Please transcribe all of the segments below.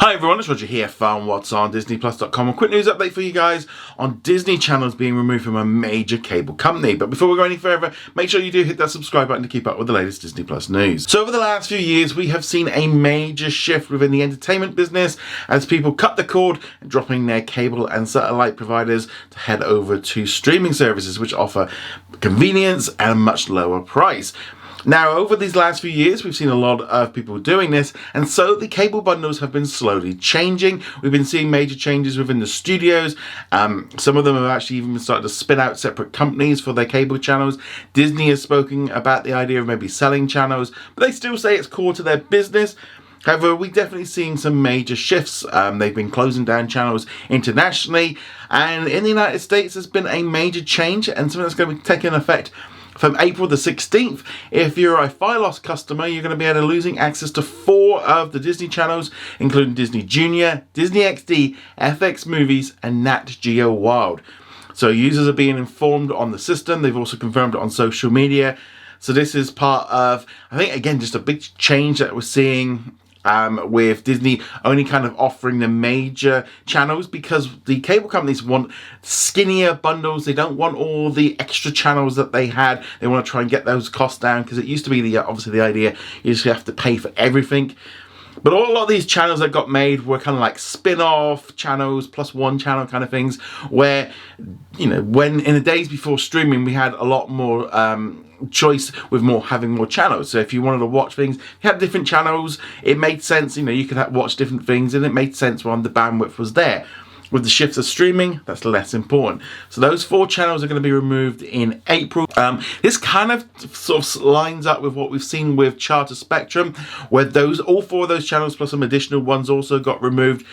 Hi everyone, it's Roger here from What's on DisneyPlus.com. A quick news update for you guys on Disney channels being removed from a major cable company. But before we go any further, make sure you do hit that subscribe button to keep up with the latest Disney Plus news. So over the last few years, we have seen a major shift within the entertainment business as people cut the cord, dropping their cable and satellite providers to head over to streaming services, which offer convenience and a much lower price. Now, over these last few years, we've seen a lot of people doing this, and so the cable bundles have been slowly changing. We've been seeing major changes within the studios. Some of them have actually even started to spin out separate companies for their cable channels. Disney has spoken about the idea of maybe selling channels, but they still say it's core to their business. However, we're definitely seeing some major shifts. They've been closing down channels internationally, and in the United States, there's been a major change, and something that's going to be taking effect from April the 16th. If you're a Fios customer, you're going to be able to losing access to 4 of the Disney channels, including Disney Junior, Disney XD, FX Movies, and Nat Geo Wild. So users are being informed on the system. They've also confirmed it on social media. So this is part of, I think, again, just a big change that we're seeing with Disney only kind of offering the major channels, because the cable companies want skinnier bundles. They don't want all the extra channels that they had. They want to try and get those costs down, because it used to be obviously the idea you just have to pay for everything. But a lot of these channels that got made were kind of like spin-off channels, plus one channel kind of things, where, you know, when in the days before streaming, we had a lot more choice with having more channels. So if you wanted to watch things, you had different channels, it made sense. You know, you could watch different things, and it made sense when the bandwidth was there. With the shifts of streaming, that's less important. So those 4 channels are going to be removed in April. This kind of sort of lines up with what we've seen with Charter Spectrum, where all 4 of those channels plus some additional ones also got removed.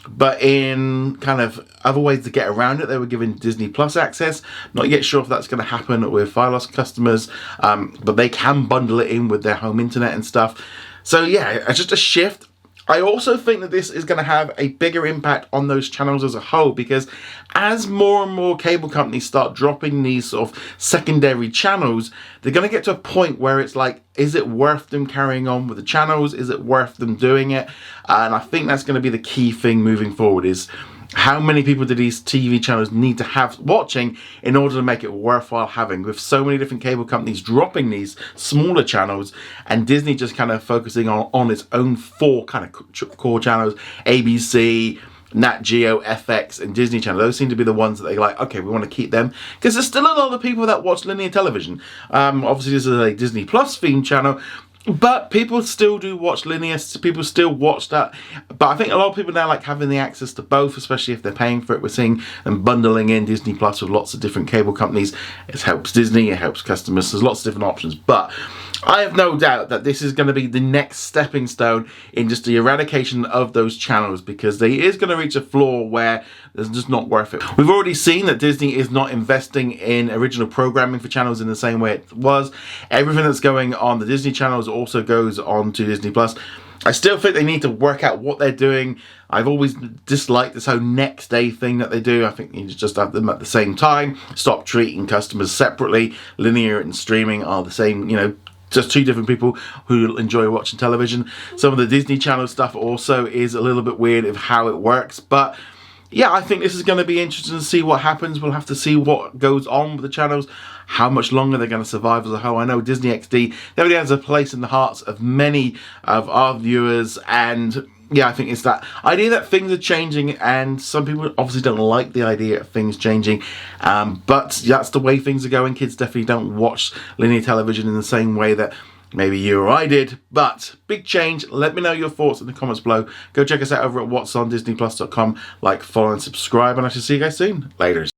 But in kind of other ways to get around it, they were giving Disney Plus access. Not yet sure if that's going to happen with Fios customers, but they can bundle it in with their home internet and stuff. So yeah, it's just a shift. I also think that this is going to have a bigger impact on those channels as a whole, because as more and more cable companies start dropping these sort of secondary channels, they're going to get to a point where it's like, is it worth them carrying on with the channels? Is it worth them doing it? And I think that's going to be the key thing moving forward, is how many people do these TV channels need to have watching in order to make it worthwhile having, with so many different cable companies dropping these smaller channels and Disney just kind of focusing on its own 4 kind of core channels: ABC, Nat Geo, FX, and Disney Channel. Those seem to be the ones that they're like, okay, we want to keep them, because there's still a lot of people that watch linear television. Obviously this is a Disney Plus themed channel, but people still do watch linear, people still watch that. But I think a lot of people now like having the access to both, especially if they're paying for it. We're seeing them bundling in Disney Plus with lots of different cable companies. It helps Disney, it helps customers, there's lots of different options. But I have no doubt that this is going to be the next stepping stone in just the eradication of those channels, because they is going to reach a floor where it's just not worth it. We've already seen that Disney is not investing in original programming for channels in the same way it was. Everything that's going on the Disney channels also goes on to Disney Plus. I still think they need to work out what they're doing. I've always disliked this whole next day thing that they do. I think you just have them at the same time. Stop treating customers separately. Linear and streaming are the same, you know, just 2 different people who enjoy watching television. Some of the Disney Channel stuff also is a little bit weird of how it works, but yeah, I think this is going to be interesting to see what happens. We'll have to see what goes on with the channels, how much longer they're going to survive as a whole. I know Disney XD definitely has a place in the hearts of many of our viewers, and yeah, I think it's that idea that things are changing, and some people obviously don't like the idea of things changing, but that's the way things are going. Kids definitely don't watch linear television in the same way that maybe you or I did. But big change. Let me know your thoughts in the comments below. Go check us out over at whatsondisneyplus.com. Like, follow, and subscribe, and I shall see you guys soon. Laters.